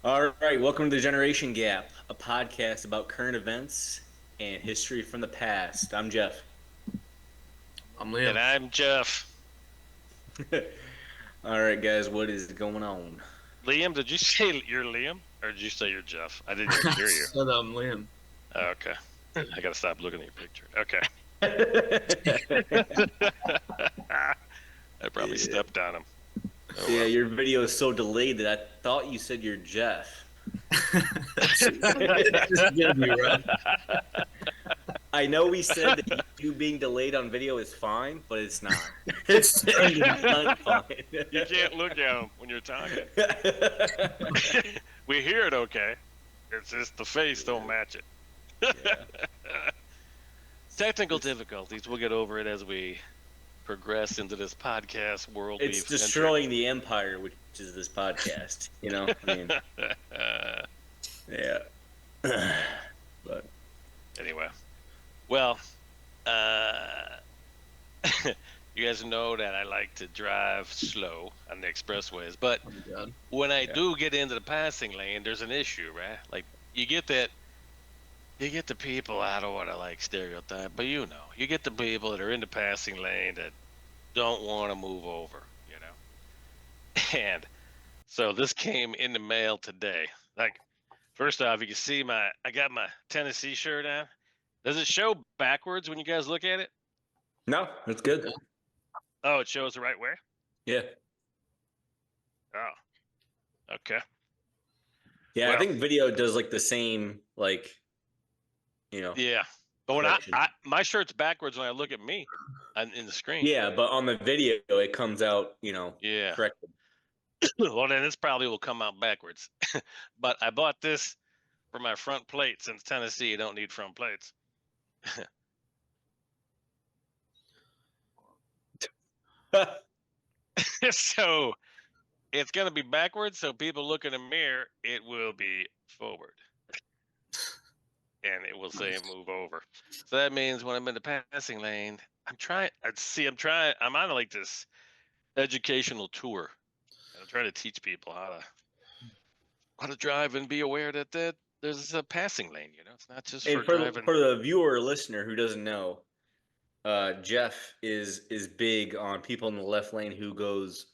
All right, welcome to the Generation Gap, a podcast about current events and history from the past. I'm Jeff. I'm And Liam. I'm Jeff. All right, guys, what is going on? Liam, did you say you're Liam? Or did you say you're Jeff? I didn't even hear you. Said I'm Liam. Oh, okay. I gotta stop looking at your picture. Okay. I probably stepped on him. Oh, Yeah, well. your video is so delayed that I thought you said you're Jeff. Just gonna be right. I know we said that you being delayed on video is fine, but it's not. It's not fine. You can't look at him when you're talking. We hear it okay. It's just the face don't match it. Yeah. Technical difficulties. We'll get over it as we progress into this podcast world. It's destroying the empire, which is this podcast. You know, I mean, yeah. But Anyway, well, you guys know that I like to drive slow on the expressways, but Oh my God. when I Yeah. do get into the passing lane, there's an issue, right? Like you get the people. I don't want to like stereotype, but you get the people that are in the passing lane that don't want to move over, and so this came in the mail today. Like, first off, you can see I got my Tennessee shirt on. Does it show backwards when you guys look at it? no, that's good. Oh, it shows the right way? Yeah, Oh, okay. yeah. I Well- think video does like the same, like, Yeah. But when correction. my shirt's backwards when I look at me in the screen. Yeah, but on the video it comes out, Yeah. corrected. Well, then this probably will come out backwards. But I bought this for my front plate since Tennessee don't need front plates. So it's going to be backwards. So people look in the mirror, it will be forward. And it will say Nice. move over. So that means when I'm in the passing lane, I'm on like this educational tour. And I'm trying to teach people how to drive and be aware that there's a passing lane, it's not just And for driving. for the viewer or listener who doesn't know, Jeff is big on people in the left lane who goes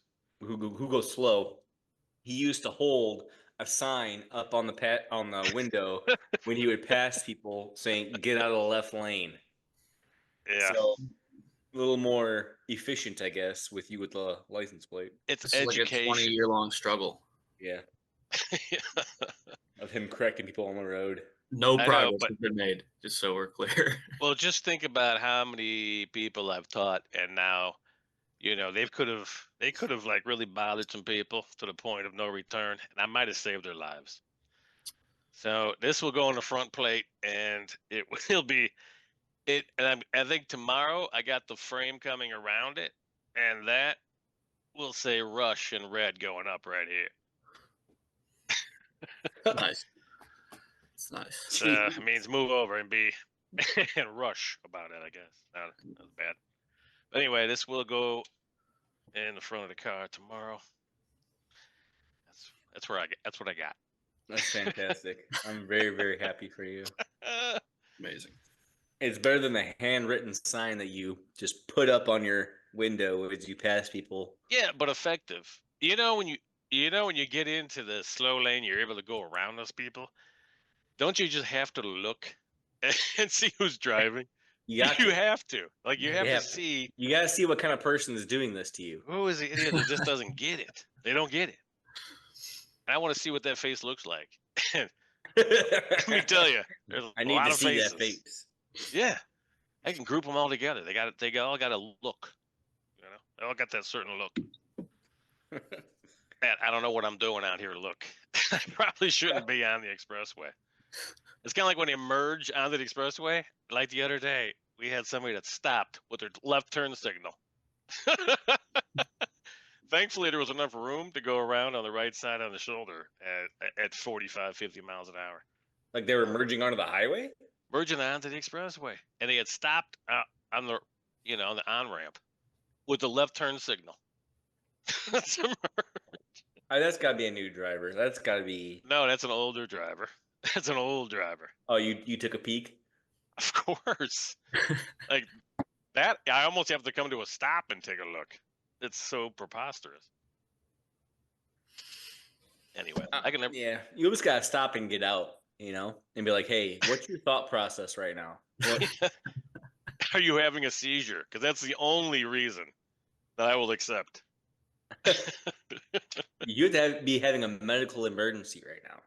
slow. He used to hold a sign up on the window when he would pass people saying "Get out of the left lane." Yeah. So a little more efficient, I guess, with you with the license plate. It's This is like a education. 20-year-long struggle. Yeah, of him correcting people on the road. No I know, progress but- has been made, just so we're clear. Well, just think about how many people I've taught, and now, they could have like really bothered some people to the point of no return, and I might have saved their lives. So this will go on the front plate, and it will be it. And I think tomorrow I got the frame coming around it, and that will say "Rush" in red going up right here. Nice. It's nice. So it means move over and be and rush about it, I guess. Not bad. But anyway, this will go in the front of the car tomorrow. That's what I got. That's fantastic. I'm very, very happy for you. Amazing. It's better than the handwritten sign that you just put up on your window as you pass people. Yeah, but effective. When you get into the slow lane, you're able to go around those people. Don't you just have to look and see who's driving? You got You to. have to. Like you have Yeah. to see You got to see what kind of person is doing this to you. who is the idiot that just doesn't get it. They don't get it. I want to see what that face looks like. Let me tell you, there's I a need lot to of see faces. that face. Yeah, I can group them all together. They all got a look. They all got that certain look. Man, I don't know what I'm doing out here. Look, I probably shouldn't be on the expressway. It's kind of like when you merge onto the expressway. Like the other day, we had somebody that stopped with their left turn signal. Thankfully, there was enough room to go around on the right side on the shoulder at 45, 50 miles an hour. Like they were merging onto the highway? Merging onto the expressway. And they had stopped on the on the on-ramp with the left turn signal. To merge. That's got to be a new driver. That's got to be. No, that's an older driver. That's an old driver. Oh, you took a peek. Of course. Like that, I almost have to come to a stop and take a look. It's so preposterous. Anyway, I can never. Yeah, you almost got to stop and get out, and be like, "Hey, what's your thought process right now? What, Are you having a seizure? Because that's the only reason that I will accept. you have to be having a medical emergency right now.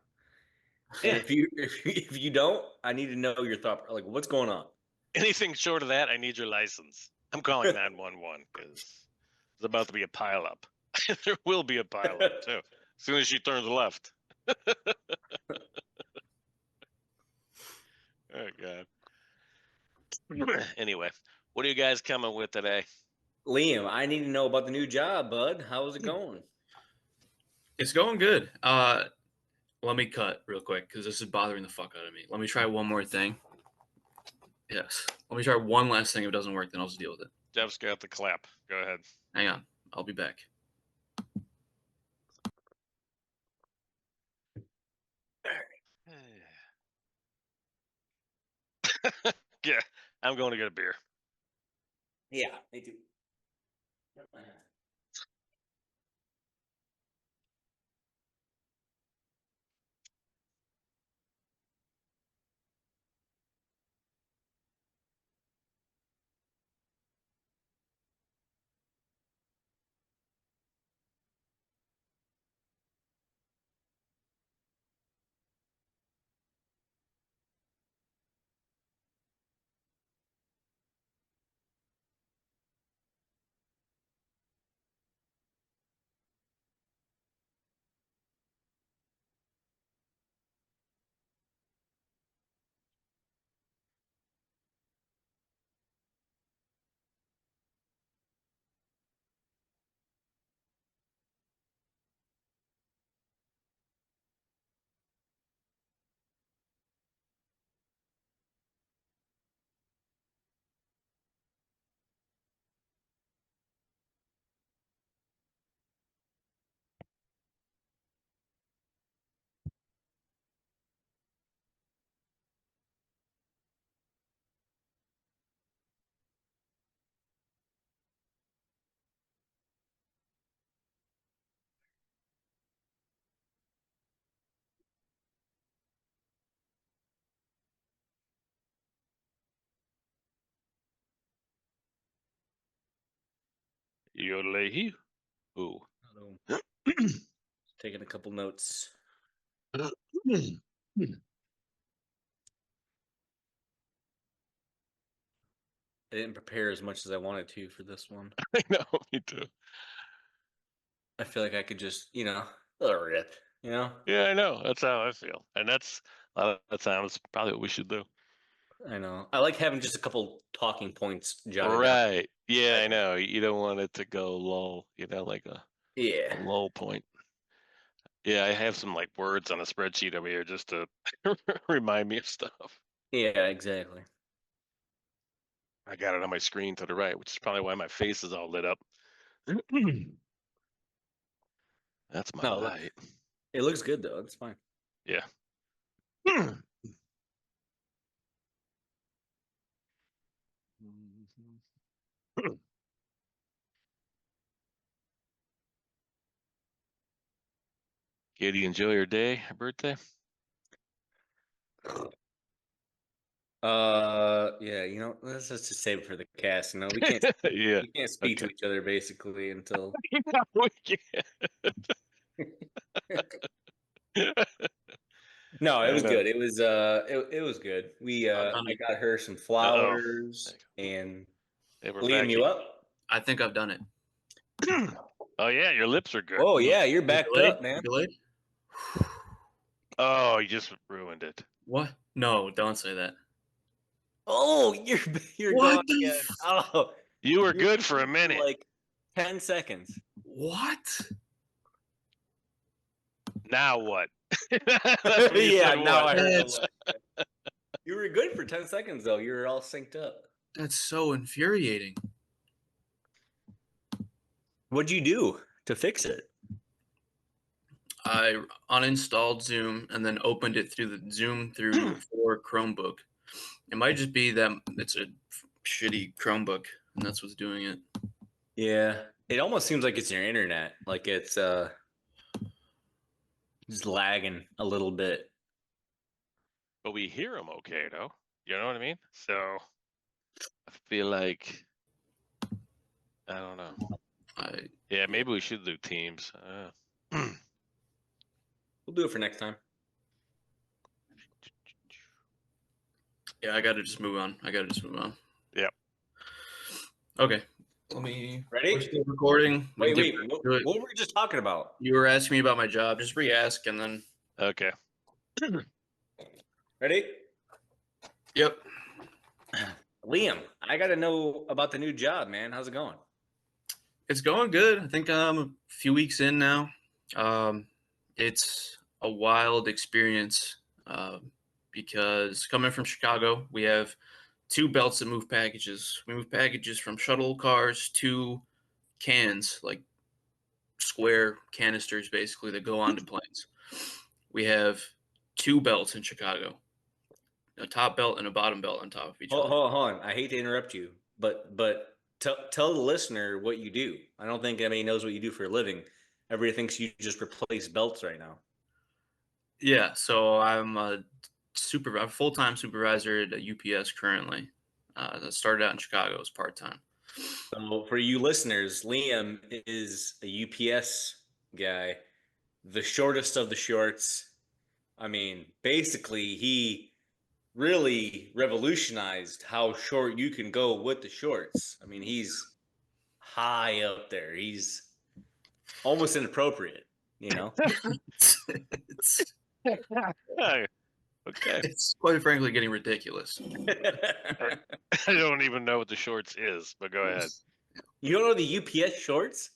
And if you don't, I need to know your thought. Like, what's going on? Anything short of that, I need your license. I'm calling 911 because there's about to be a pileup. There will be a pileup too. As soon as she turns left. Oh God. Anyway, what are you guys coming with today? Liam, I need to know about the new job, bud. How's it going? It's going good. Let me cut real quick because this is bothering the fuck out of me. Let me try one more thing. Yes. Let me try one last thing. If it doesn't work, then I'll just deal with it. Jeff's got the clap. Go ahead. Hang on. I'll be back. Yeah, I'm going to get a beer. Yeah, me too. Yodelay. Ooh. Taking a couple notes. I didn't prepare as much as I wanted to for this one. I know, me too. I feel like I could just, let it rip, Yeah, I know. That's how I feel. And that's a lot of the times probably what we should do. I know. I like having just a couple talking points jotted down. Right. Yeah, I know. You don't want it to go low, like a Yeah. low point. Yeah, I have some like words on a spreadsheet over here just to remind me of stuff. Yeah, exactly. I got it on my screen to the right, which is probably why my face is all lit up. That's my No, light. it looks good though. It's fine. Yeah. Katie, enjoy your day, your birthday. Yeah, let's just save it for the cast. We can't Yeah. we can't speak to Okay. each other basically until We can't. No, it I was know. good. It was it was good. I got her some flowers and They were Liam, you up? I think I've done it. Oh yeah, your lips are good. Oh yeah, you're backed up, man. Delayed? Oh, you just ruined it. What? No, don't say that. Oh, you're What gone the again. Oh, You were you're good for a gone minute. like 10 seconds. What? Now what? That's when you Yeah, said now what. I heard That's- what. You were good for 10 seconds though. You were all synced up. That's so infuriating. What'd you do to fix it? I uninstalled Zoom and then opened it through the Zoom through for Chromebook. It might just be that it's a shitty Chromebook and that's what's doing it. Yeah, it almost seems like it's your internet, like it's just lagging a little bit. But we hear them okay, though. You know what I mean? So I feel like I don't know. Yeah, maybe we should do teams. We'll do it for next time. Yeah, I gotta just move on. Yep. Okay. Let me. Ready? We're still recording. We Wait, can wait. do it. What were we just talking about? You were asking me about my job. Just re-ask and then. Okay. Ready? Yep. Liam, I got to know about the new job, man. How's it going? It's going good. I think I'm a few weeks in now. It's a wild experience because coming from Chicago, we have 2 belts that move packages. We move packages from shuttle cars to cans, like square canisters, basically, that go onto planes. We have 2 belts in Chicago, a top belt and a bottom belt on top of each other. Hold on. I hate to interrupt you, but tell the listener what you do. I don't think anybody knows what you do for a living. Everybody thinks you just replace belts right now. Yeah, so I'm a full-time supervisor at UPS currently. That started out in Chicago as part-time. So for you listeners, Liam is a UPS guy, the shortest of the shorts. I mean, basically, he really revolutionized how short you can go with the shorts. I mean, he's high up there. He's almost inappropriate, you know? it's, Okay. it's quite frankly getting ridiculous. I don't even know what the shorts is, but go ahead. You don't know the UPS shorts?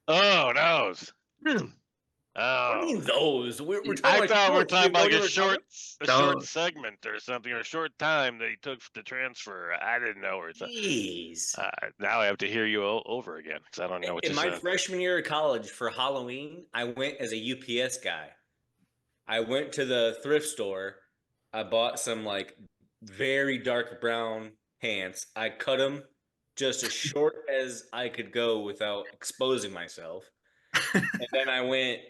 Oh, those. What do you Oh, mean those? We're talking I about thought we were shorts. talking You about know like what a we're talking short No. segment or something, or a short time that he took to transfer. I didn't know or something. Jeez. Now I have to hear you over again because I don't know what In you my said. freshman year of college for Halloween, I went as a UPS guy. I went to the thrift store. I bought some like very dark brown pants. I cut them just as short as I could go without exposing myself. And then I went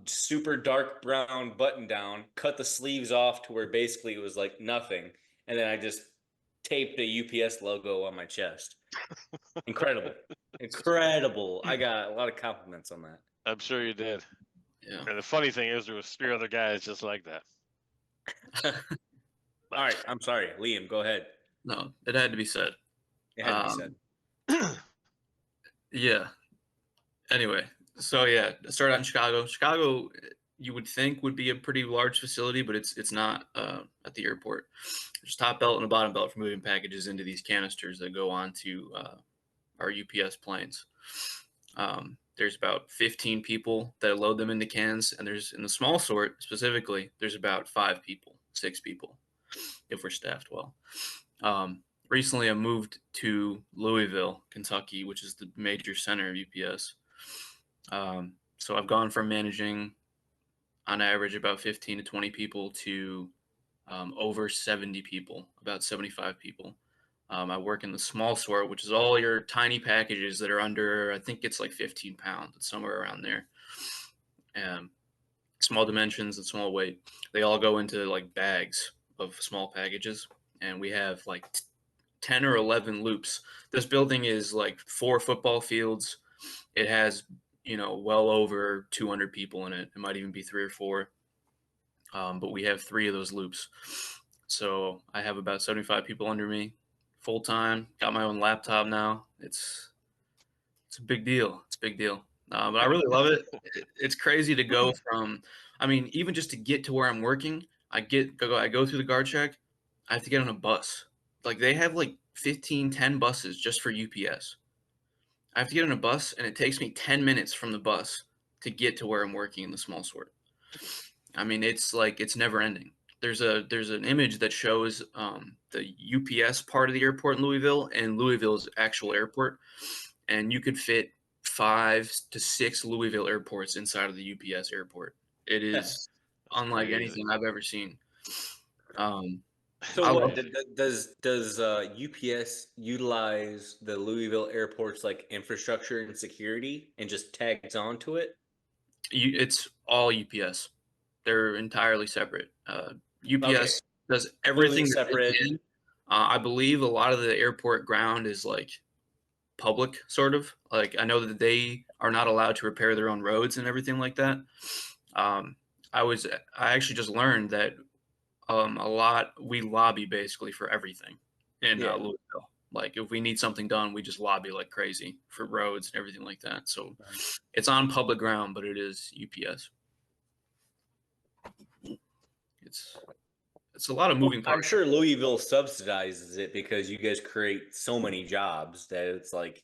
super dark brown button down, cut the sleeves off to where basically it was like nothing. And then I just taped the UPS logo on my chest. Incredible. Incredible. I got a lot of compliments on that. I'm sure you did. Yeah. And the funny thing is, there was 3 other guys just like that. All right. I'm sorry. Liam, go ahead. No, it had to be said. It had to be said. Yeah. Anyway, so yeah, I started out in Chicago. Chicago, you would think would be a pretty large facility, but it's not at the airport. There's a top belt and a bottom belt for moving packages into these canisters that go onto our UPS planes. There's about 15 people that load them into cans, and there's in the small sort specifically, there's about 5 people, 6 people, if we're staffed well. Recently, I moved to Louisville, Kentucky, which is the major center of UPS. So I've gone from managing on average about 15 to 20 people to over 70 people, about 75 people. I work in the small sort, which is all your tiny packages that are under, I think it's like 15 pounds. It's somewhere around there. Small dimensions and small weight. They all go into like bags of small packages. And we have like 10 or 11 loops. This building is like 4 football fields. It has, well over 200 people in it. It might even be 3 or 4. But we have 3 of those loops. So I have about 75 people under me full time. Got my own laptop now. It's a big deal. It's a big deal. But I really love it. It's crazy to go from, even just to get to where I'm working, I go through the guard check. I have to get on a bus. Like they have like 10 buses just for UPS. I have to get on a bus and it takes me 10 minutes from the bus to get to where I'm working in the small sort. It's like, it's never ending. There's an image that shows the UPS part of the airport in Louisville and Louisville's actual airport. And you could fit 5 to 6 Louisville airports inside of the UPS airport. It is unlike crazy. anything I've ever seen. I So what, love does UPS utilize the Louisville airport's like infrastructure and security and just tags onto it? it's all UPS. They're entirely separate. UPS does everything that they separate. can. I believe a lot of the airport ground is like public, sort of. Like I know that they are not allowed to repair their own roads and everything like that. Um, I actually just learned that we lobby basically for everything in Yeah. Louisville. Like if we need something done, we just lobby like crazy for roads and everything like that. So it's on public ground, but it is UPS. It's a lot of moving I'm parts. sure Louisville subsidizes it because you guys create so many jobs that it's like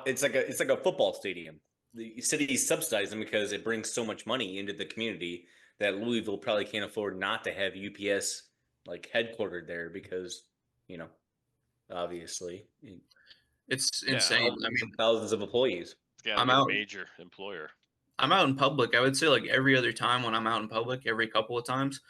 it's like a football stadium. The city subsidizes them because it brings so much money into the community that Louisville probably can't afford not to have UPS like headquartered there because, you know, obviously It's Yeah. insane. I mean, thousands of employees. It's got to I'm be a out. major employer. I'm out in public. I would say like every other time when I'm out in public, every couple of times,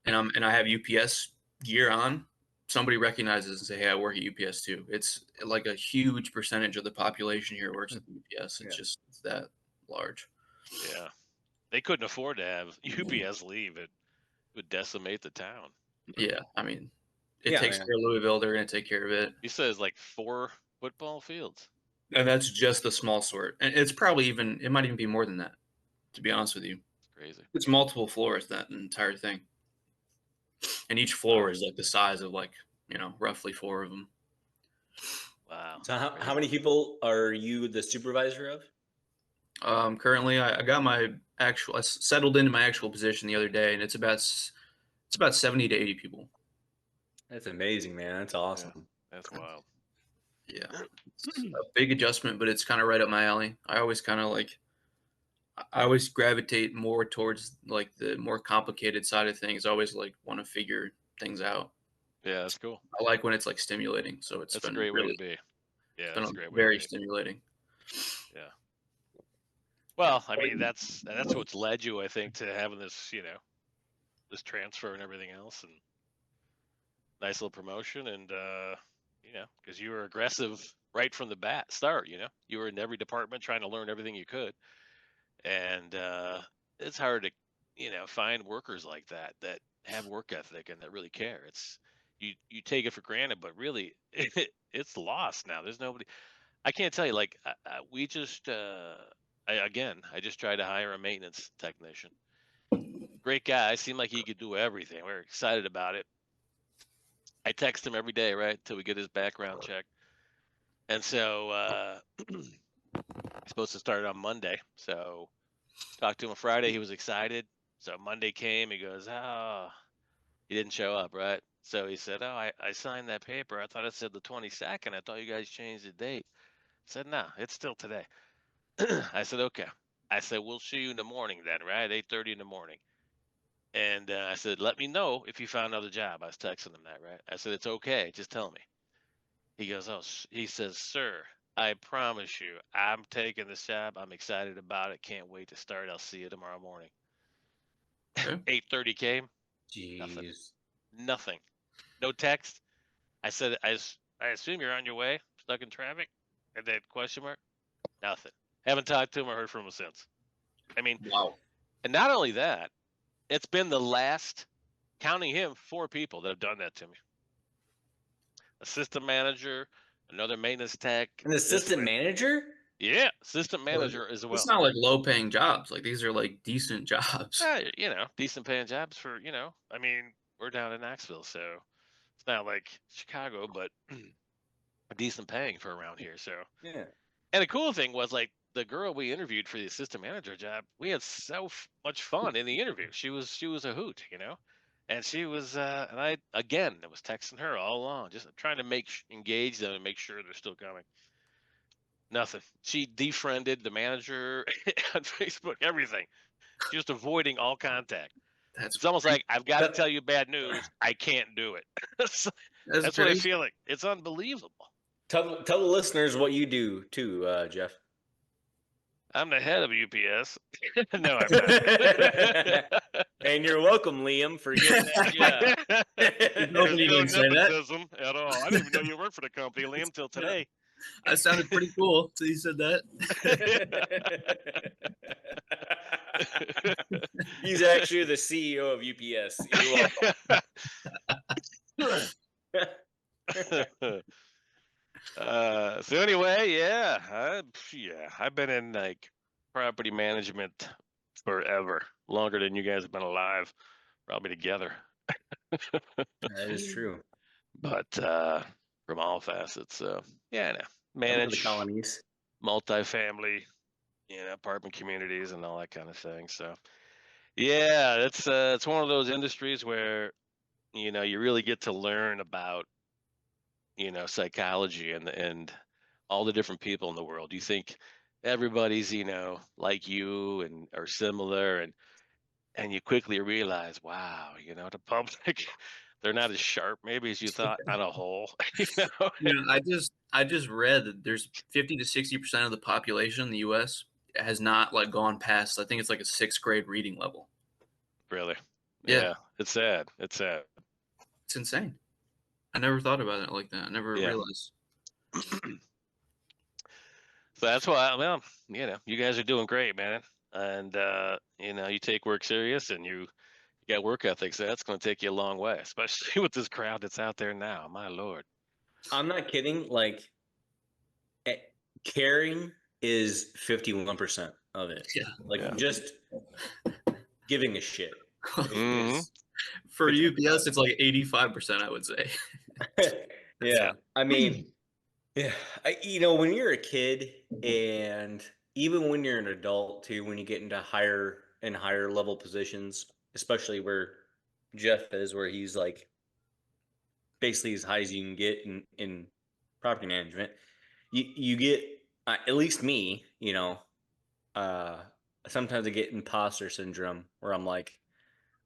and I have UPS gear on, somebody recognizes and say, "Hey, I work at UPS too." It's like a huge percentage of the population here works at the UPS. It's Yeah. just it's that large. Yeah. They couldn't afford to have UPS leave. It would decimate the town. Yeah, I mean, it Yeah, takes man. care of Louisville. They're going to take care of it, He says like 4 football fields. and that's just the small sort. And it's probably even it might even be more than that. To be honest with you, It's crazy. it's multiple floors that entire thing, and each floor is like the size of like roughly 4 of them. Wow. So how Crazy. many people are you the supervisor of? Currently, I got I settled into my actual position the other day, and it's about 70 to 80 people. That's amazing, man. That's awesome. That's wild. Yeah, it's a big adjustment, but it's kind of right up my alley. I always gravitate more towards like the more complicated side of things. I always like want to figure things out. Yeah, that's cool. I like when it's like stimulating. So it's That's a been great way really to be. Yeah, been that's a great way very to be. stimulating. Yeah. Well, I mean, that's what's led you, I think, to having this, this transfer and everything else, and nice little promotion, and because you were aggressive right from the start. You were in every department trying to learn everything you could, and it's hard to, find workers like that have work ethic and that really care. It's you take it for granted, but really, it's lost now. There's nobody. I can't tell you. Like we just. I just tried to hire a maintenance technician. Great guy. Seemed like he could do everything. We were excited about it. I text him every day, right, till we get his background check. And so he's supposed to start on Monday. So talked to him on Friday. He was excited. So Monday came. He goes, "Oh, he didn't show up, right?" So he said, "Oh, I signed that paper. I thought it said the 22nd. I thought you guys changed the date." I said, "No, it's still today." I said, "Okay." I said, "We'll see you in the morning then, right? 8:30 in the morning." And I said, "Let me know if you found another job." I was texting him that, right? I said, "It's okay. Just tell me." He goes, "Oh," he says, "Sir, I promise you, I'm taking this job. I'm excited about it. Can't wait to start. I'll see you tomorrow morning." Okay. 8:30 came. Nothing. Jeez. Nothing. No text. I said, I assume you're on your way, stuck in traffic? And then question mark? Nothing. Haven't talked to him or heard from him since. I mean, Wow. and not only that, it's been the last, counting him, 4 people that have done that to me. Assistant manager, another maintenance tech. An assistant manager? Yeah, assistant manager as well. It's not like low paying jobs. Like these are like decent jobs. Decent paying jobs for, I mean, we're down in Knoxville, so it's not like Chicago, but decent paying for around here. So Yeah. And the cool thing was, like, the girl we interviewed for the assistant manager job, we had so much fun in the interview. She was a hoot, and she was, and I was texting her all along, just trying to engage them and make sure they're still coming. Nothing. She defriended the manager on Facebook, everything. Just avoiding all contact. It's almost like, I've got to tell you bad news. I can't do it. That's what I crazy. feel like. It's unbelievable. Tell the listeners what you do too, Jeff. I'm the head of UPS. No, I'm not. And you're welcome, Liam, for getting that job. hoping There's you no didn't say that. nepotism at all. I didn't even know you worked for the company, Liam, till today. That sounded pretty cool until you said that. He's actually the CEO of UPS. You're welcome. So anyway, I've been in like property management forever, longer than you guys have been alive, probably together. That is true. But from all facets, no, Over the manage colonies. multifamily, apartment communities and all that kind of thing. So yeah, it's one of those industries where you really get to learn about psychology and all the different people in the world. You think everybody's like you and are similar, and you quickly realize, wow, the public, they're not as sharp maybe as you thought on a whole. I just read that there's 50 to 60% of the population in the U.S. has not like gone past. I think it's like a 6th grade reading level. Really? Yeah. It's sad. It's sad. It's insane. I never thought about it like that. I never Yeah. realized. So that's why, well, you guys are doing great, man. And you take work serious, and you got work ethics. That's going to take you a long way, especially with this crowd that's out there now. My Lord. I'm not kidding. Like, caring is 51% of it. Yeah. Like, Yeah. just giving a shit. Mhm. For UPS, it's like 85%, I would say. Yeah. I mean, yeah. When you're a kid, and even when you're an adult too, when you get into higher and higher level positions, especially where Jeff is, where he's like basically as high as you can get in property management, you get, at least me, sometimes I get imposter syndrome where I'm like,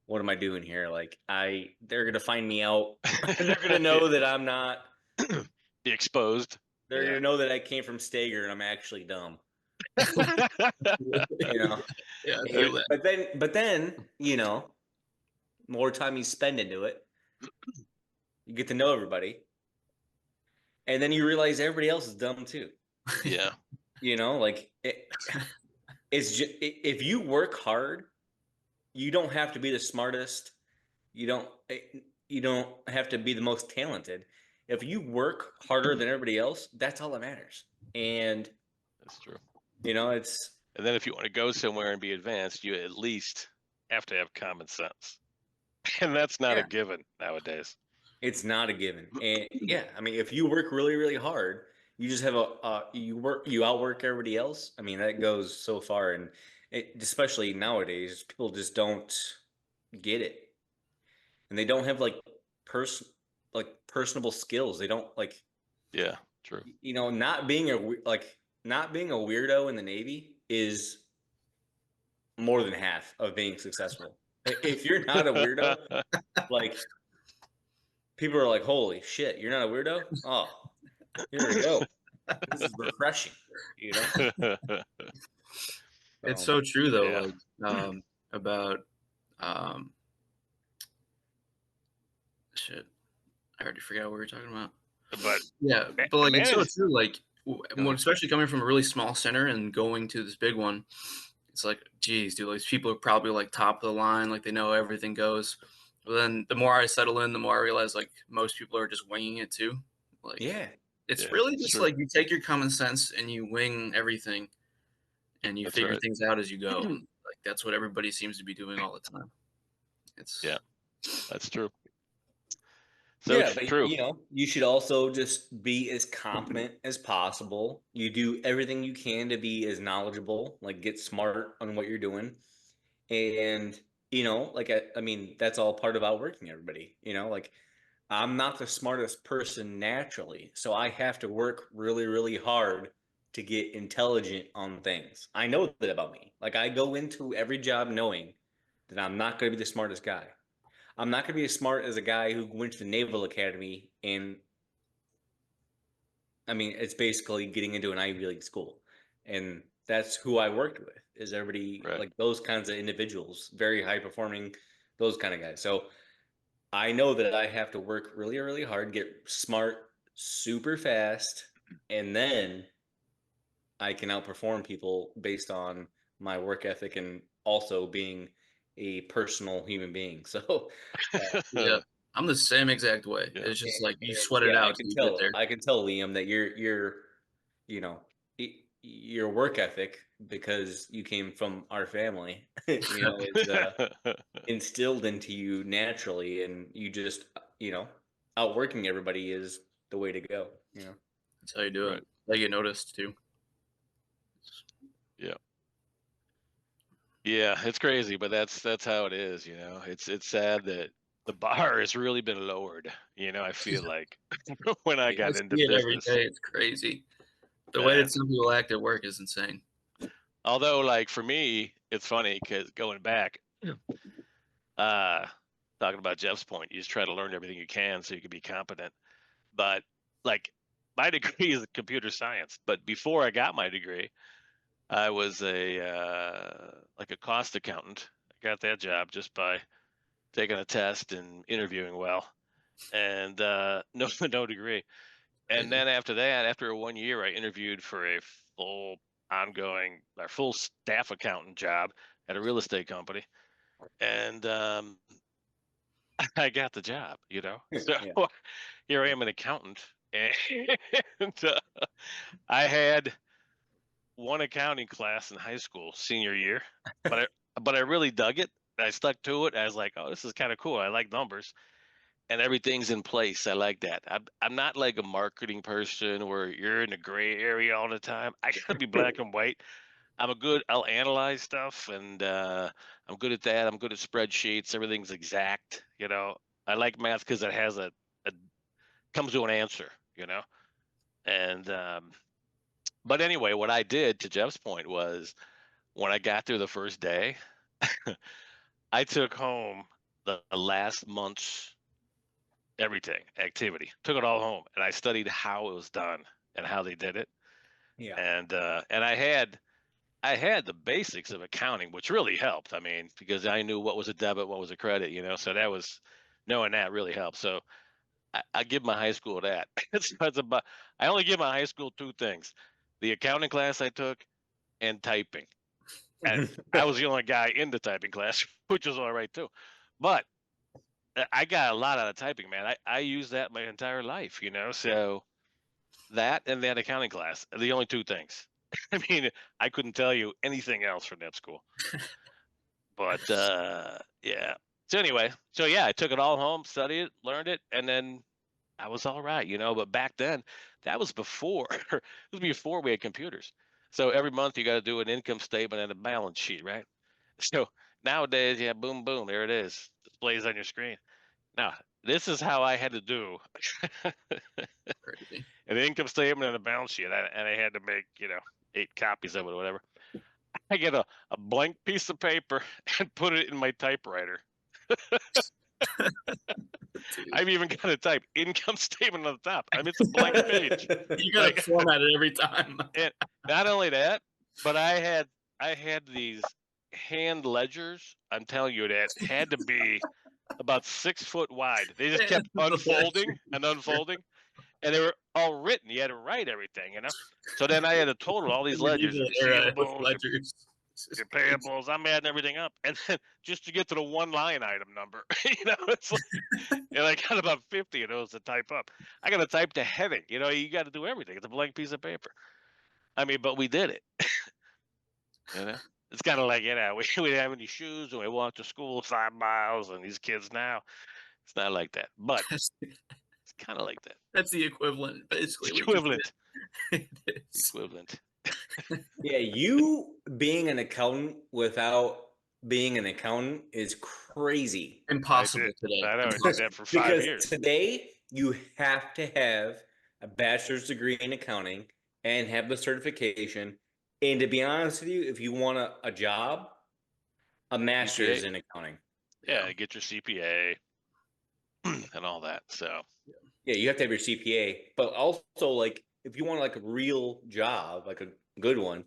what am I doing here? Like, they're gonna find me out. They're gonna know that I'm not. Be exposed. They're Yeah. gonna know that I came from Stager and I'm actually dumb. Yeah, I feel that. But then, more time you spend into it, you get to know everybody, and then you realize everybody else is dumb too. Yeah. Like it's just, if you work hard, you don't have to be the smartest. You don't have to be the most talented. If you work harder than everybody else, that's all that matters. And That's true. it's. And then if you want to go somewhere and be advanced, you at least have to have common sense. And that's not a given nowadays. It's not a given. And yeah, I mean, if you work really, really hard, you just have you outwork everybody else. I mean, that goes so far, and especially nowadays, people just don't get it, and they don't have like personable skills. They don't like, Yeah, true. not being not being a weirdo in the Navy is more than half of being successful. If you're not a weirdo, like, people are like, holy shit, you're not a weirdo? Oh, here we go. This is refreshing, It's so true though. Yeah. Like about shit. I already forgot what we were talking about. But Yeah, but like it's so manage- true. Like especially coming from a really small center and going to this big one, it's like, geez, dude, like these people are probably like top of the line, like they know everything goes. But then the more I settle in, the more I realize like most people are just winging it too. Like, yeah, it's Yeah, really it's just true. like you take your common sense and you wing everything, and you That's figure right. things out as you go. Like that's what everybody seems to be doing all the time. It's Yeah. That's true. So yeah, but true. you should also just be as competent as possible. You do everything you can to be as knowledgeable, like get smart on what you're doing. And, like, I mean, that's all part of outworking everybody, like, I'm not the smartest person naturally, so I have to work really, really hard to get intelligent on things. I know that about me. Like, I go into every job knowing that I'm not going to be the smartest guy. I'm not going to be as smart as a guy who went to the Naval Academy, and I mean, it's basically getting into an Ivy League school. And that's who I worked with. Is everybody Right. like those kinds of individuals, very high performing, those kind of guys. So I know that I have to work really, really hard, get smart, super fast, and then I can outperform people based on my work ethic and also being a personal human being. So, Yeah, I'm the same exact way. Yeah. It's just like you and sweat it yeah, out till you get there. I can tell Liam that you're, you know, your work ethic because you came from our family, is instilled into you naturally, and you just, outworking everybody is the way to go. That's how you do Right. it. I get noticed too. Yeah. Yeah, it's crazy, but that's how it is, It's sad that the bar has really been lowered, I feel like when I I got into see it every business. day. It's crazy. The way that And some people act at work is insane. although like for me, it's funny because going back, uh talking about Jeff's point, you just try to learn everything you can so you can be competent. But like my degree is computer science, but before I got my degree, I was a like a cost accountant. I got that job just by taking a test and interviewing well, and no degree. And Crazy. then after that, after 1 year, I interviewed for a full ongoing or full staff accountant job at a real estate company, and I got the job. So Yeah. here I am, an accountant, and I had one accounting class in high school, senior year, but I really dug it. I stuck to it. I was like, oh, this is kind of cool. I like numbers and everything's in place. I like that. I'm not like a marketing person where you're in the gray area all the time. I gotta be black and white. I'll analyze stuff and I'm good at that. I'm good at spreadsheets. Everything's exact. I like math because it has a comes to an answer, And but anyway, what I did to Jeff's point was when I got there the first day, I took home the last month's everything activity, took it all home, and I studied how it was done and how they did it. Yeah. And I had the basics of accounting, which really helped. I mean, because I knew what was a debit, what was a credit, so that was knowing that really helped. So I give my high school that. It's about I only give my high school two things: the accounting class I took and typing. And I was the only guy in the typing class, which was all right too. But I got a lot out of typing, man. I use that my entire life, So that and that accounting class are the only two things. I mean, I couldn't tell you anything else from that school. But yeah. So anyway, yeah, I took it all home, studied it, learned it, and then I was all right, But back then, that was before it was before we had computers. So every month you got to do an income statement and a balance sheet, right? So nowadays, yeah, boom, boom, there it is. Displays on your screen. Now, this is how I had to do Crazy. an income statement and a balance sheet, and I had to make 8 copies of it or whatever. I get a blank piece of paper and put it in my typewriter. I've even got to type income statement on the top. I mean, it's a blank page. You gotta Like, format it every time. and not only that, but I had these hand ledgers. I'm telling you, that had to be about 6 foot wide. They just kept The unfolding ledger. and unfolding, and they were all written. You had to write everything. So then I had to total all these ledgers, your With receivables, ledgers. your payables. I'm adding everything up, and then just to get to the one line item number, it's like, and I got about 50 of those to type up. I got to type the heading. You got to do everything. It's a blank piece of paper. I mean, but we did it. It's kind of like we didn't have any shoes and we walked to school 5 miles, and these kids now, it's not like that, but it's kind of like that. That's the equivalent, basically. It's What you equivalent. did. It is. Equivalent. Yeah, you being an accountant without being an accountant is crazy. Impossible today. I know. I did Impossible. that for 5 Because years. today you have to have a bachelor's degree in accounting and have the certification. And to be honest with you, if you want a job, a master's CPA. in accounting. Yeah, get your CPA and all that. So Yeah, you have to have your CPA, but also like if you want like a real job, like a good one,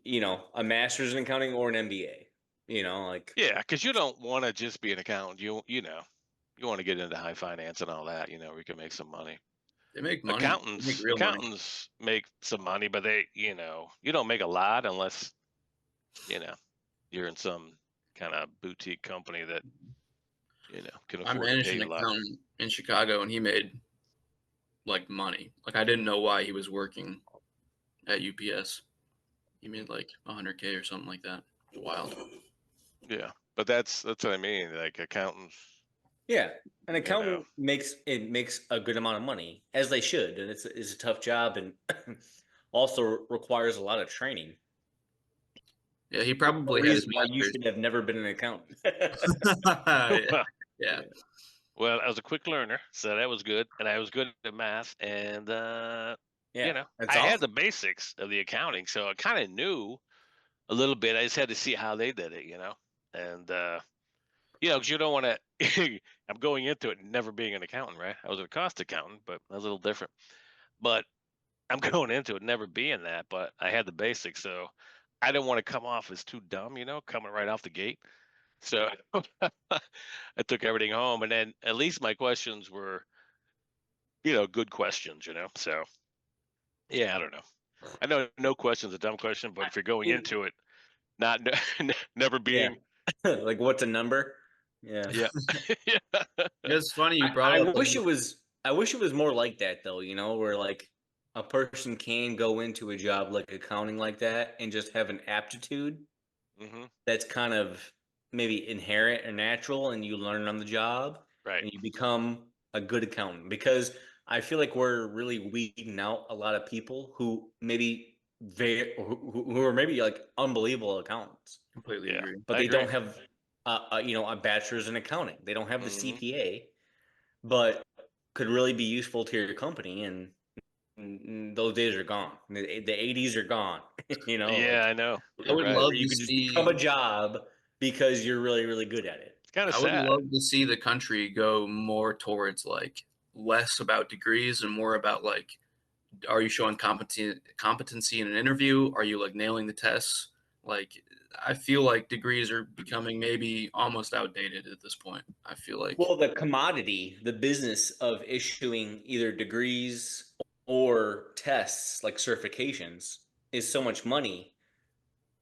a master's in accounting or an MBA. Like Yeah, because you don't want to just be an accountant. You want to get into high finance and all that. We can make some money. They make money. They make Accountants real money. accountants make some money, but you don't make a lot unless you know you're in some kind of boutique company that can I afford to managed pay an you a lot. accountant in Chicago, and he made like money. Like I didn't know why he was working at UPS. He made like 100K or something like that. Wild. Yeah, but that's what I mean. Like accountants, yeah, an you know. accountant makes a good amount of money, as they should, and it's a tough job, and also requires a lot of training. Yeah, he No probably had his reason why you master's. should have never been an accountant. Yeah, Well, yeah. well, I was a quick learner, so that was good, and I was good at math, and Yeah, that's I had awesome. the basics of the accounting, so I kind of knew a little bit. I just had to see how they did it, and because you don't want to. I'm going into it never being an accountant, right? I was a cost accountant, but that's a little different. But I'm going into it never being that, but I had the basics, so I didn't want to come off as too dumb, coming right off the gate. So I took everything home, and then at least my questions were, good questions, So yeah, I don't know. I know no question's a dumb question, but if you're going into it, not never Yeah, being, like what's a number? Yeah. yeah, yeah, It's funny you I, brought I up wish like it was I wish it was more like that though, where like a person can go into a job like accounting like that and just have an aptitude hmm that's kind of maybe inherent or natural and you learn on the job right, and you become a good accountant because I feel like we're really weeding out a lot of people who maybe who are maybe like unbelievable accountants, completely yeah, agree. I but they agree. don't have a bachelor's in accounting. They don't have the hmm CPA, but could really be useful to your company. And those days are gone. The 80s are gone. Yeah, Like I know. I You're would right. where love you to could just become a see job because you're really, really good at it. It's kind of I would sad. love to see the country go more towards like less about degrees and more about like are you showing competency in an interview? Are you like nailing the tests? Like I feel like degrees are becoming maybe almost outdated at this point. I feel like Well, the commodity, the business of issuing either degrees or tests like certifications is so much money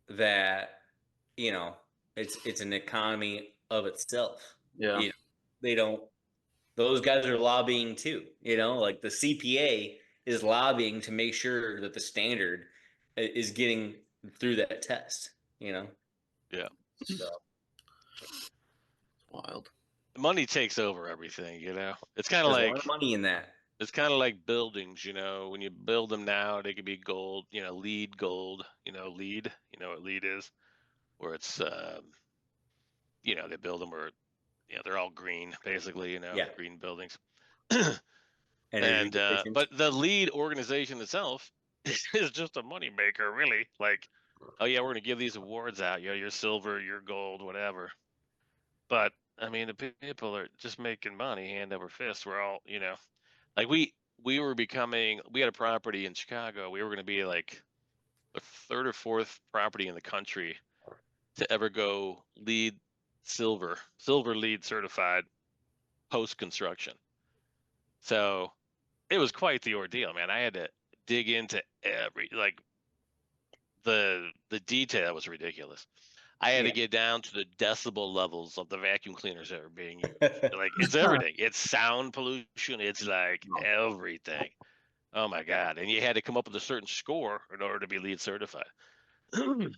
that, you know, it's an economy of itself. yeah. You know, they don't those guys are lobbying too, like the CPA is lobbying to make sure that the standard is getting through that test, you know. Yeah, So Wild. money takes over everything. It's kind of there's a lot of like money in that. buildings. When you build them now, they could be gold. LEED gold. LEED. You know what LEED is, where it's they build them where they're all green, basically. Yeah, Green buildings. energy And efficient. but the lead organization itself is just a money maker, really. Like, oh yeah, we're gonna give these awards out. You're silver, you're gold, whatever. But I mean, the people are just making money hand over fist. We're all, like we were becoming. We had a property in Chicago. We were going to be like the third or fourth property in the country to ever go lead silver lead certified post construction. So it was quite the ordeal, man. I had to dig into every like the detail was ridiculous. I had to Yeah. get down to the decibel levels of the vacuum cleaners that are being used. Like it's everything. It's sound pollution. It's like everything. Oh my god! And you had to come up with a certain score in order to be lead certified.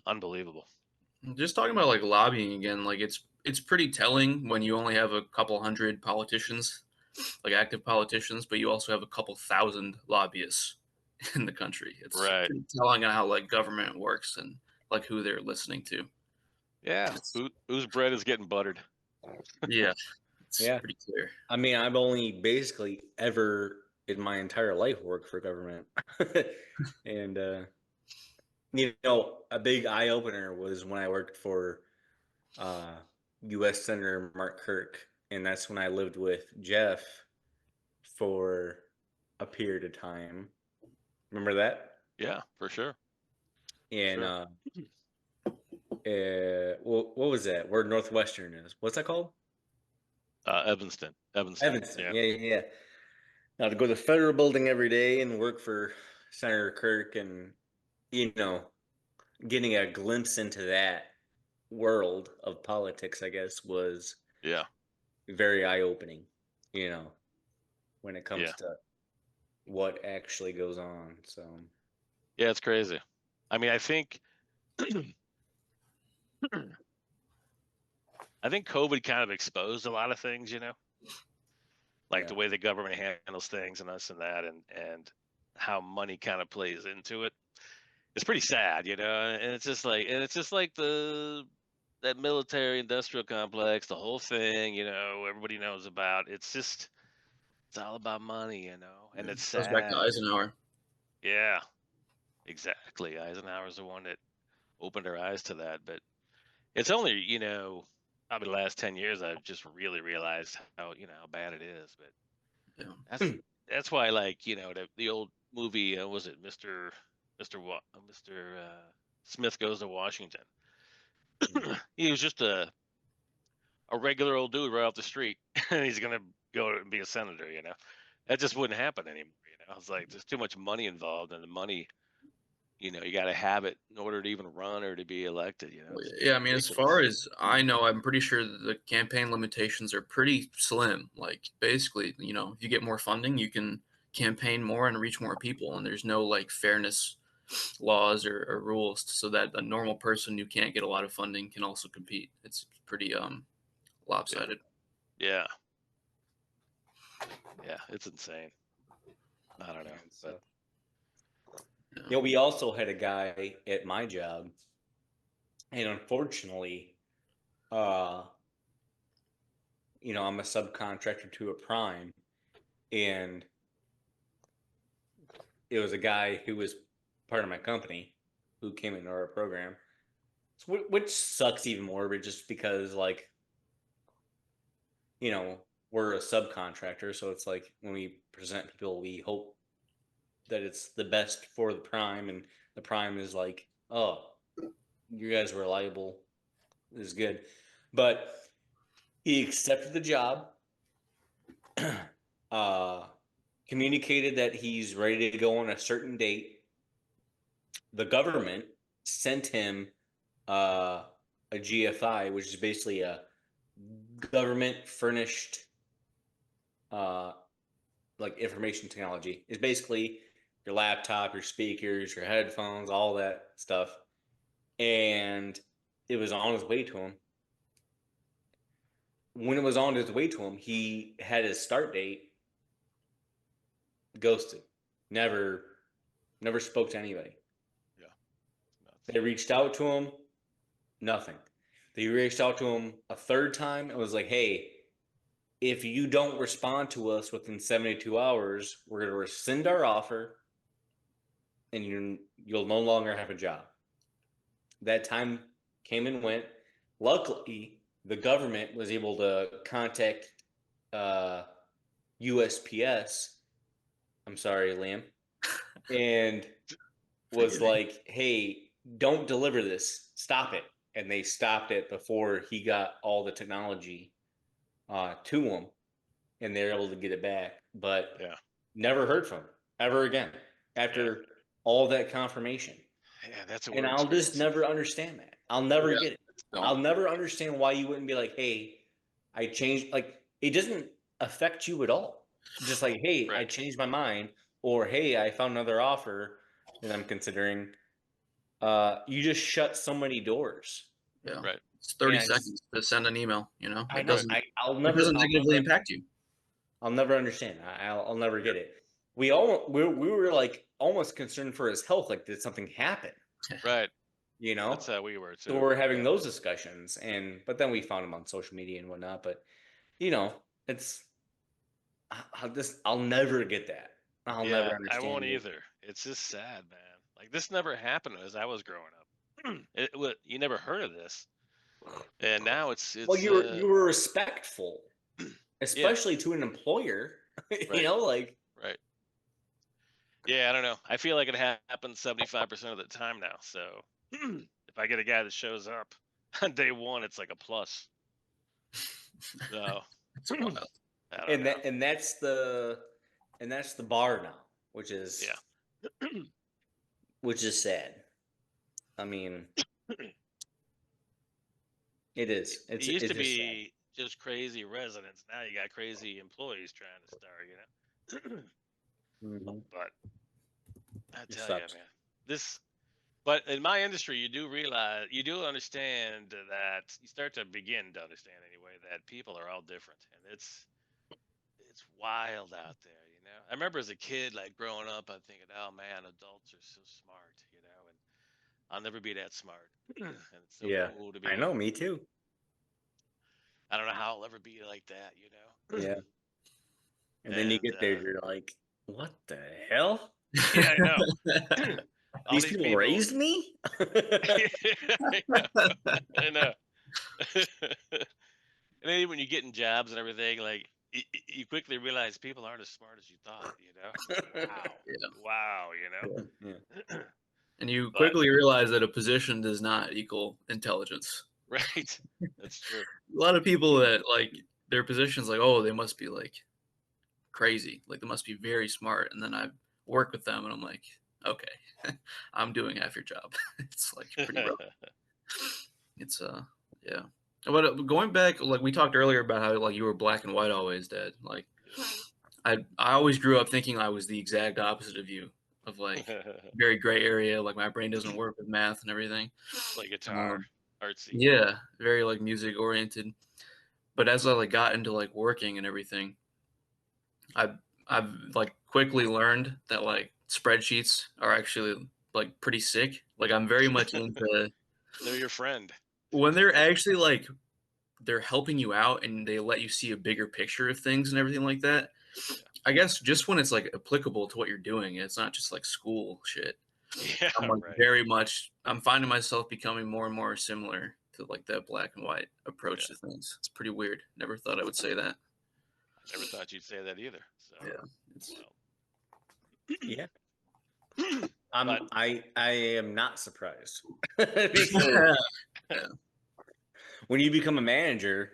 Unbelievable. Just talking about like lobbying again, like it's pretty telling when you only have a couple hundred politicians, like active politicians, but you also have a couple thousand lobbyists in the country. It's Right. pretty telling on how like government works and like who they're listening to. Yeah. It's, Whose bread is getting buttered? yeah, it's Yeah. pretty clear. I mean, I've only basically ever in my entire life worked for government. And a big eye opener was when I worked for uh US Senator Mark Kirk, and that's when I lived with Jeff for a period of time. Remember that? Yeah, for sure. in Sure. what was that? Where Northwestern is? What's that called? Evanston. Evanston. Yeah. Yeah, yeah, yeah. Now to go to the federal building every day and work for Senator Kirk, and you know, getting a glimpse into that world of politics, I guess, was Yeah. very eye opening. You know, when it Yeah. comes to what actually goes on. So Yeah. It's crazy. I mean, I think COVID kind of exposed a lot of things, like the yeah, way the government handles things and this and that, and how money kind of plays into it. It's pretty sad, and it's just like that military industrial complex, the whole thing, everybody knows about. It's all about money, and Yeah. it's Goes back to sad. Eisenhower. Yeah, exactly. Eisenhower's the one that opened our eyes to that, but it's only, probably the last 10 years I've just really realized how bad it is. But Yeah. that's why, like, the old movie, was it Mr. Smith Goes to Washington? He was just a regular old dude right off the street, and he's gonna go and be a senator. That just wouldn't happen anymore. I was like, there's too much money involved, and the money, you got to have it in order to even run or to be elected. It's Yeah, I mean, as far ridiculous. as I know, I'm pretty sure that the campaign limitations are pretty slim. Like, basically, if you get more funding, you can campaign more and reach more people, and there's no like fairness laws or rules so that a normal person who can't get a lot of funding can also compete. It's pretty Yeah, lopsided. yeah, yeah. It's insane. I don't know, and but so Yeah. we also had a guy at my job, and unfortunately, uh, I'm a subcontractor to a prime, and it was a guy who was part of my company who came into our program, which sucks even more, but just because, like, we're a subcontractor, so it's like when we present people, we hope that it's the best for the prime, and the prime is like, oh, you guys are reliable, this is good. But he accepted the job, uh, communicated that he's ready to go on a certain date. The government sent him a GFI, which is basically a government furnished uh, like information technology. It's basically your laptop, your speakers, your headphones, all that stuff. And it was on his way to him. When it was on his way to him, he had his start date ghosted. Never spoke to anybody. yeah, nuts. They reached out to him, nothing. They reached out to him a third time and was like, hey, if you don't respond to us within 72 hours, we're going to rescind our offer and you'll no longer have a job. That time came and went. Luckily, the government was able to contact USPS. I'm sorry, Liam, and was Forgiving. like, "Hey, don't deliver this. Stop it." And they stopped it before he got all the technology to him, and they were able to get it back. But Yeah, never heard from him ever again yeah, after all that confirmation. yeah. That's what And we're I'll just experiencing. never understand that. I'll never Yeah. get it. Don't. I'll never understand why you wouldn't be like, hey, I changed. Like, it doesn't affect you at all. Just like, hey, I Right, changed my mind, or hey, I found another offer that I'm considering. You just shut so many doors. Yeah. right, It's 30 And seconds to send an email. I It know. right. doesn't. I'll It never. doesn't negatively impact you. I'll never understand. I'll never get it. We were like almost concerned for his health. Like, did something happen? Right. You know. That's how we were So too. we're having Yeah, those discussions, but then we found him on social media and whatnot. But you know, it's I'll never get that. I'll never yeah. I won't understand it. either. It's just sad, man. Like this never happened as I was growing up. You never heard of this, and now Well, it's you were respectful, yeah, especially to an employer. right, Like right. Yeah, I don't know. I feel like it happens 75% of the time now. So if I get a guy that shows up on day one, it's like a plus. So It's wild. I don't And know. that's the bar now, which Yeah. is sad. I mean, it is. It used It's to just sad. be just crazy residents. Now you got crazy employees trying to start, Mhm. But I It tell you, sucks. man, this. But in my industry, you do realize, you do understand that you start to begin to understand anyway that people are all different, and it's wild out there. I remember as a kid, like growing up, I'm thinking, oh man, adults are so smart, and I'll never be that smart, and it's so Yeah, cool to I be. know. Me too. I don't know how I'll ever be like that. Yeah. And then you And get there, you're like, what the hell? yeah, I know. All These these people people. raised me? I know. I know. And then when you get in jobs and everything, like you quickly realize people aren't as smart as you thought. It's like, Yeah. wow. Yeah. And you But quickly realize that a position does not equal intelligence. right, that's true. A lot of people that like their positions, like, oh, they must be like crazy, like they must be very smart. And then I work with them, and I'm like, okay, I'm doing half your job. It's like pretty rough. It's yeah. But going back, like we talked earlier about how like you were black and white always, Dad. Like I always grew up thinking I was the exact opposite of you, of like very gray area. Like my brain doesn't work with math and everything. Play guitar, Um, artsy. yeah, very like music oriented. But as I like got into like working and everything, I I've like quickly learned that like spreadsheets are actually like pretty sick. Like I'm very much into They're your friend. when they're actually like they're helping you out and they let you see a bigger picture of things and everything like that. I guess just when it's like applicable to what you're doing, it's not just like school shit. Yeah, I'm like right. very much I'm finding myself becoming more and more similar to like that black and white approach Yeah, to things. It's pretty weird. Never thought I would say that. I never thought you'd say that either. So, Yeah. It's Yeah. but I am not surprised. Because yeah. when you become a manager,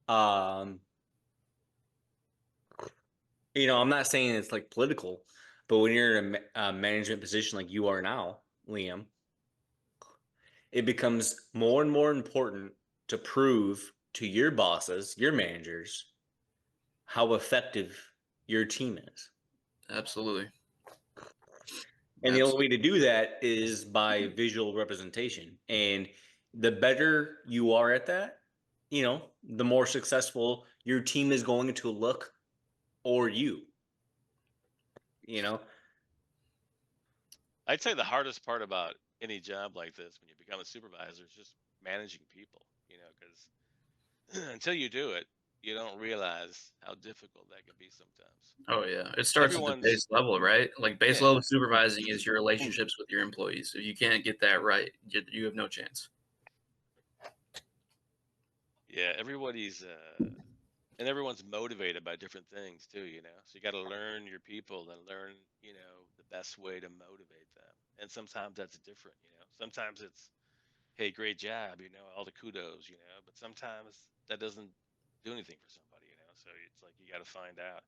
um, I'm not saying it's like political, but when you're in a management position like you are now, Liam, it becomes more and more important to prove to your bosses, your managers, how effective your team is. Absolutely. And the only way to do that is by visual representation. And the better you are at that, the more successful your team is going to look, or you know. I'd say the hardest part about any job like this when you become a supervisor is just managing people, because until you do it, you don't realize how difficult that can be sometimes. Oh yeah. It starts at the Everyone's, base level, right? Like base yeah, level supervising is your relationships with your employees. If you can't get that right, you have no chance. yeah, and everyone's motivated by different things too. So you got to learn your people and learn, the best way to motivate them. And sometimes that's different. Sometimes it's, hey, great job, all the kudos. But sometimes that doesn't do anything for somebody. So it's like you got to find out.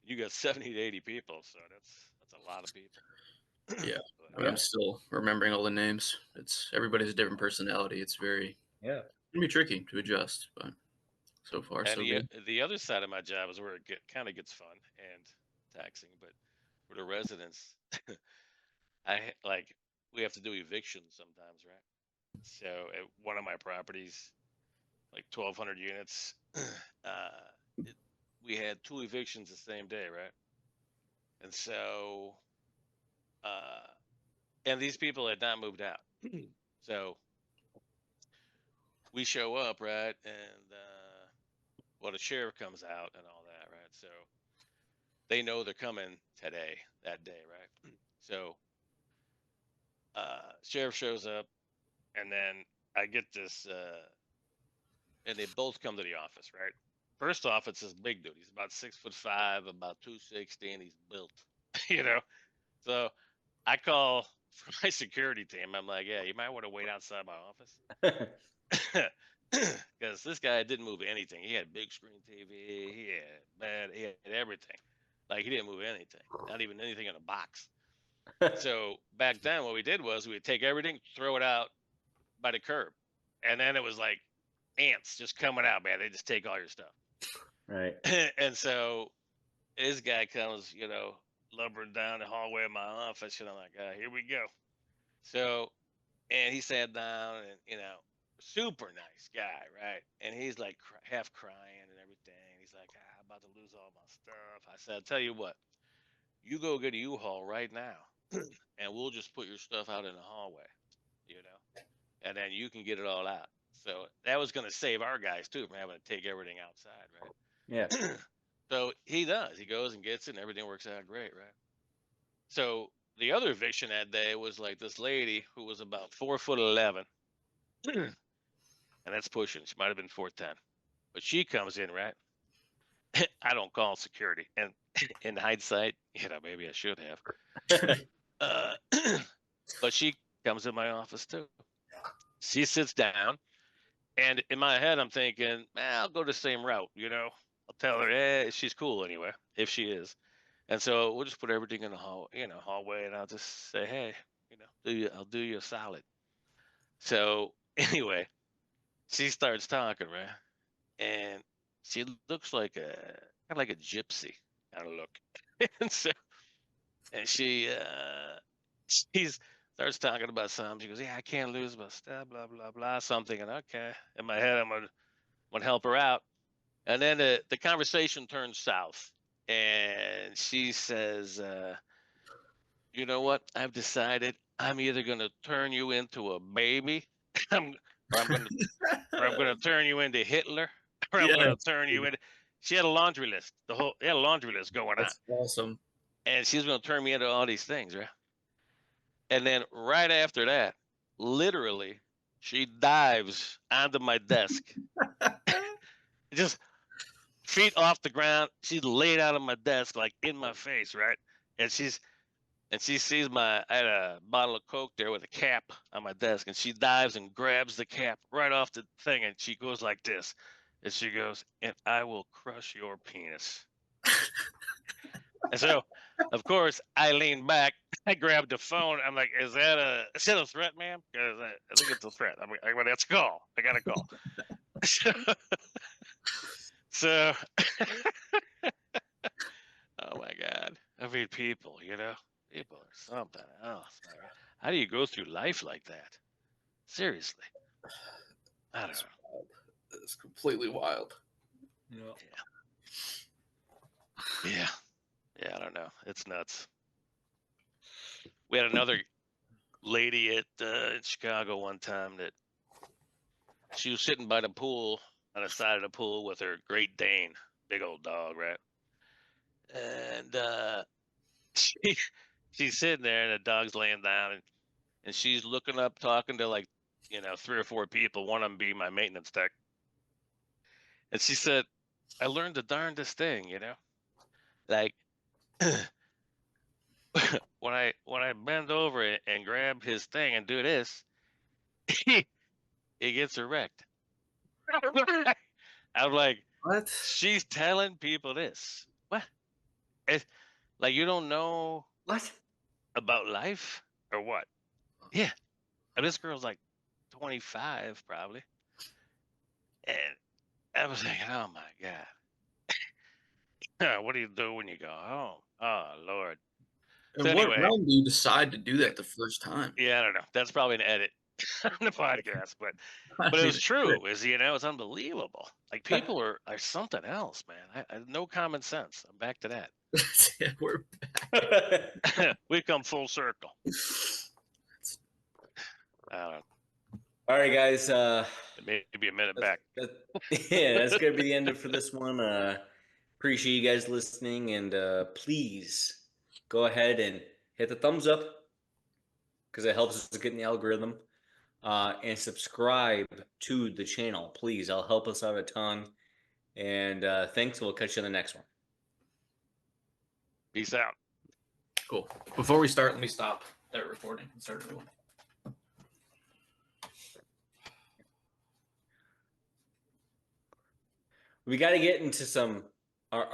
You got 70 to 80 people, so that's a lot of people. Yeah. But I mean, I'm still remembering all the names. It's everybody's a different personality. It's very Yeah. can be tricky to adjust, but so far and so the good. the other side of my job is where it kind of gets fun and taxing, but for the residents, like we have to do evictions sometimes, right? So at one of my properties, like 1,200 units, it, we had 2 evictions the same day, right? And so, uh, and these people had not moved out. So we show up, right? And, well, the sheriff comes out and all that, right? So they know they're coming that day, right? So, sheriff shows up, and then I get this, and they both come to the office, right? First off, it's this big dude. He's about 6'5", about 260, and he's built. you know. So I call for my security team. I'm like, yeah, you might want to wait outside my office. Because this guy didn't move anything. He had big screen TV. He had everything. Like he didn't move anything, not even anything in a box. So back then, what we did was we would take everything, throw it out by the curb, and then it was like ants just coming out, man. They just take all your stuff. Right. And so this guy comes, lumbering down the hallway of my office, and I'm like, here we go. So, and he sat down, and super nice guy, right? And he's like half crying and everything. He's like, I'm about to lose all my stuff. I said, I'll tell you what, you go get a U-Haul right now, and we'll just put your stuff out in the hallway, and then you can get it all out. So that was going to save our guys too from having to take everything outside, right? Yeah. So he does. He goes and gets it, and everything works out great, right? So the other eviction that day was like this lady who was about 4'11", and that's pushing. She might have been 4'10", but she comes in, right? I don't call security, and in hindsight, maybe I should have. But she comes in my office too. She sits down, and in my head, I'm thinking, I'll go the same route. I'll tell her, she's cool anyway, if she is. And so we'll just put everything in the hallway, and I'll just say, hey, I'll do you a solid. So anyway, she starts talking, right? And she looks like kind of like a gypsy kind of look. and she starts talking about something. She goes, yeah, I can't lose my stuff, blah blah blah, something. And okay, in my head, I'm gonna help her out. And then the conversation turns south, and she says, you know what? I've decided I'm either gonna turn you into a baby, or I'm gonna turn you into Hitler, or I'm gonna turn you into. She had a laundry list. They had a laundry list going on, That's awesome. and she's gonna turn me into all these things, right? And then right after that, literally, she dives onto my desk, just feet off the ground. She's laid out on my desk, like in my face, right? And she sees I had a bottle of Coke there with a cap on my desk, and she dives and grabs the cap right off the thing, and she goes like this, and she goes, and I will crush your penis. And so, of course, I leaned back, I grabbed the phone, I'm like, is that a threat, ma'am? Because I think it's a threat. I'm like, that's a call. I got a call. So, oh my God. I mean, people are something else. How do you go through life like that? Seriously. I don't know. It's completely wild. Yeah. Yeah, I don't know. It's nuts. We had another lady at in Chicago one time that she was sitting by the pool, on the side of the pool with her Great Dane, big old dog, right? And she's sitting there, and the dog's laying down, and she's looking up, talking to, like, 3 or 4 people, one of them being my maintenance tech. And she said, I learned the darndest thing, like when I bend over and grab his thing and do this, he gets erect. I'm like, What? she's telling people this. What? It's like, you don't know What? about life or what? Yeah. And this girl's like 25 probably. And I was thinking, oh my God. What do you do when you go home? Oh Lord. In So what anyway, realm do you decide to do that the first time? yeah, I don't know. That's probably an edit on the podcast, but I it mean, was true. It's unbelievable. Like, people are something else, man. I have no common sense. I'm back to that. yeah, we're We've come full circle. I don't know. All right, guys. Maybe a minute back. Yeah, that's gonna be the end of for this one. Appreciate you guys listening, and please go ahead and hit the thumbs up because it helps us get in the algorithm. And subscribe to the channel, please. That'll help us out a ton. And thanks. We'll catch you in the next one. Peace out. Cool. Before we start, let me stop that recording and start a new one. We got to get into our